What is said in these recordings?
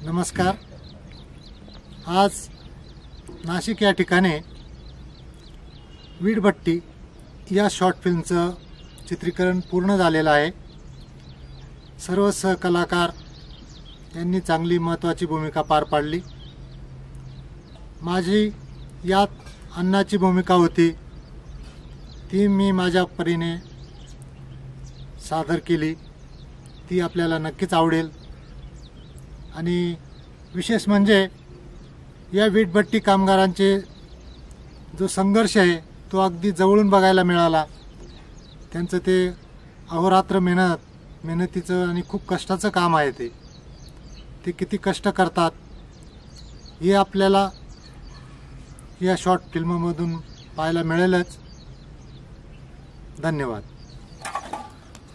नमस्कार। आज नाशिक या ठिकाणी वीटभट्टी या शॉर्ट फिल्मचं चित्रीकरण पूर्ण झालेलं आहे। सर्व सहकलाकार यांनी चांगली महत्त्वाची भूमिका पार पाडली। माझी यात अन्नाची भूमिका होती, ती मी माझ्या परीने सादर केली। ती आपल्याला नक्कीच आवडेल। आणि विशेष म्हणजे या वीटभट्टी कामगारांचे जो संघर्ष आहे तो अगदी जवळून बघायला मिळाला। त्यांचं ते अहोरात्र मेहनतीचं आणि खूप कष्टाचं काम आहे। ते किती कष्ट करतात हे आपल्याला या शॉर्ट फिल्ममधून पाहायला मिळेलच। धन्यवाद।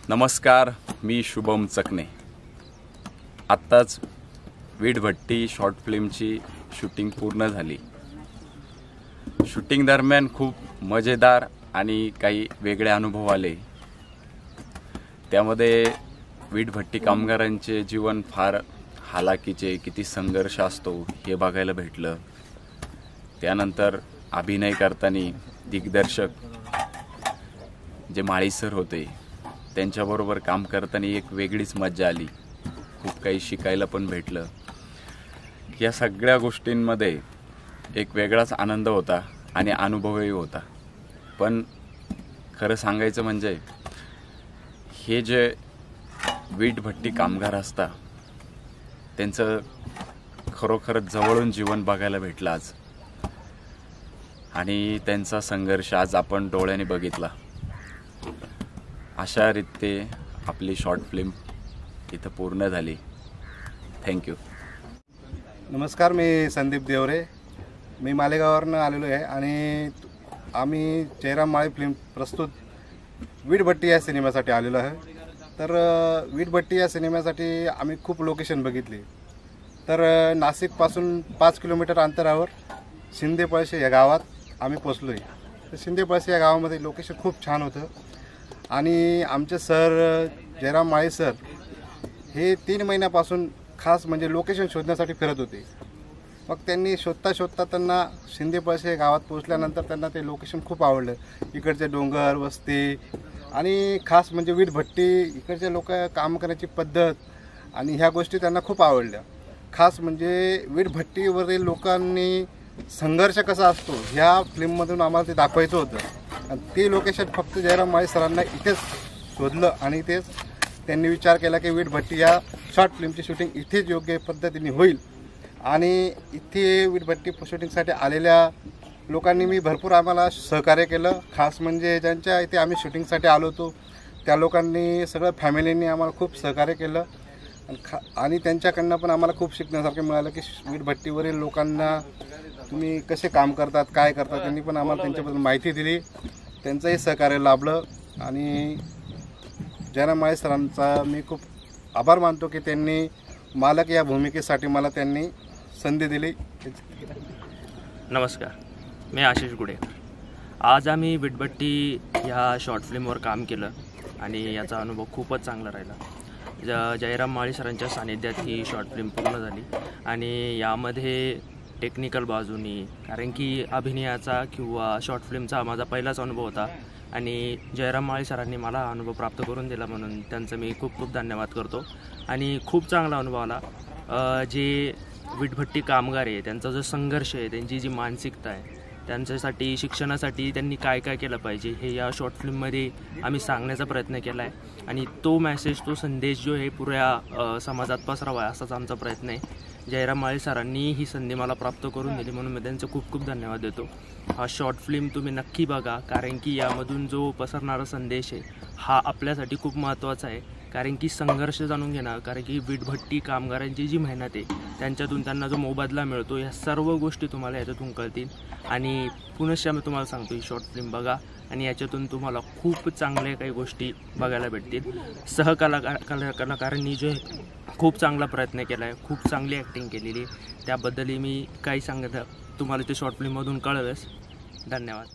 नमस्कार, मी शुभम चकणे। आत्ताच वीटभट्टी शॉर्ट फिल्मची शूटिंग पूर्ण झाली। शूटिंग दरम्यान खूप मजेदार आणि काही वेगळे अनुभव आले। त्यामध्ये वीटभट्टी कामगारांचे जीवन फार हालाकीचे, किती संघर्ष असतो हे बघायला भेटलं। त्यानंतर अभिनय करताना दिग्दर्शक जे माळी सर होते त्यांच्याबरोबर काम करताना एक वेगळीच मजा आली। खूप काही शिकायला पण भेटलं। या सगळ्या गोष्टींमध्ये एक वेगळाच आनंद होता आणि अनुभवही होता। पण खरं सांगायचं म्हणजे हे जे वीटभट्टी कामगार असतात त्यांचं खरोखरच जवळून जीवन बघायला भेटलं आज, आणि त्यांचा संघर्ष आज आपण डोळ्याने बघितला। अशा रीते आपली शॉर्ट फिल्म इथं पूर्ण झाली। थँक्यू। नमस्कार, मी संदीप देवरे। मी मालेगाववरून आलेलो आहे आणि आम्ही जयराम माळी फिल्म प्रस्तुत वीटभट्टी या सिनेमासाठी आलेलो आहे। तर वीटभट्टी या सिनेमासाठी आम्ही खूप लोकेशन बघितली। तर नाशिकपासून 5 किलोमीटर अंतरावर शिंदेपळशी या गावात आम्ही पोचलो आहे। तर शिंदेपळशी या गावामध्ये लोकेशन खूप छान होतं आणि आमचे सर जयराम माळी सर हे 3 महिन्यापासून खास म्हणजे लोकेशन शोधण्यासाठी फिरत होते। मग त्यांनी शोधता त्यांना शिंदेपळशी या गावात पोहोचल्यानंतर त्यांना ते लोकेशन खूप आवडलं। इकडचे डोंगर, वस्ती आणि खास म्हणजे वीटभट्टी, इकडचे लोक काम करण्याची पद्धत आणि ह्या गोष्टी त्यांना खूप आवडल्या। खास म्हणजे वीटभट्टीवरील लोकांनी संघर्ष कसा असतो ह्या फिल्ममधून आम्हाला ते दाखवायचं होतं। आणि ते लोकेशन फक्त जयराम माळी सरांना इथेच शोधलं आणि इथेच त्यांनी विचार केला की वीटभट्टी या शॉर्ट फिल्मची शूटिंग इथेच योग्य पद्धतीने होईल। आणि इथे वीटभट्टी शूटिंगसाठी आलेल्या लोकांनी मी भरपूर आम्हाला सहकार्य केलं। खास म्हणजे ज्यांच्या इथे आम्ही शूटिंगसाठी आलो होतो त्या लोकांनी, सगळं फॅमिलींनी आम्हाला खूप सहकार्य केलं आणि त्यांच्याकडनं पण आम्हाला खूप शिकण्यासारखं मिळालं की वीटभट्टीवरील लोकांना तुम्ही कसे काम करतात, काय करतात। त्यांनी पण आम्हाला त्यांच्याबद्दल माहिती दिली, त्यांचंही सहकार्य लाभलं। आणि जयराम माळी सरांचा मी खूप आभार मानतो की त्यांनी मालक या भूमिकेसाठी मला त्यांनी संधी दिली। नमस्कार, मी आशिष गुडे। आज आम्ही वीटभट्टी ह्या शॉर्ट फिल्मवर काम केलं आणि याचा अनुभव खूपच चांगला राहिला। जयराम माळी सरांच्या सानिध्यात ही शॉर्ट फिल्म पूर्ण झाली आणि यामध्ये टेक्निकल बाजूनी, कारण की अभिनयाचा किंवा शॉर्ट फिल्मचा माझा पहिलाच अनुभव होता आणि जयराम माळी सरांनी मला हा अनुभव प्राप्त करून दिला, म्हणून त्यांचं मी खूप खूप धन्यवाद करतो। आणि खूप चांगला अनुभव आला। जे वीटभट्टी कामगार आहे त्यांचा जो संघर्ष आहे, त्यांची जी मानसिकता आहे, त्यांच्यासाठी शिक्षणासाठी त्यांनी काय काय केलं पाहिजे हे या शॉर्ट फिल्ममध्ये आम्ही सांगण्याचा प्रयत्न केला आहे। आणि तो मेसेज, तो संदेश जो आहे पुऱ्या समाजात पसरावा असाच आमचा प्रयत्न आहे। जयराम माळी सरांनी ही संधी मला प्राप्त करून दिली, म्हणून मी त्यांचं खूप खूप धन्यवाद देतो। हा शॉर्ट फिल्म तुम्ही नक्की बघा, कारण की यामधून जो पसरणारा संदेश आहे हा आपल्यासाठी खूप महत्त्वाचा आहे। कारण की संघर्ष जाणून घेणं, कारण की वीटभट्टी कामगारांची जी मेहनत आहे त्यांच्यातून त्यांना जो मोबदला मिळतो, ह्या सर्व गोष्टी तुम्हाला याच्यातून कळतील। आणि पुनश्च मी तुम्हाला सांगतो, ही शॉर्ट फिल्म बघा आणि याच्यातून तुम्हाला खूप चांगल्या काही गोष्टी बघायला भेटतील। कलाकारांनी जो खूप चांगला प्रयत्न केला आहे, खूप चांगली ॲक्टिंग केलेली, त्याबद्दलही मी काही सांगत तुम्हाला ते शॉर्ट फिल्ममधून कळवेस। धन्यवाद।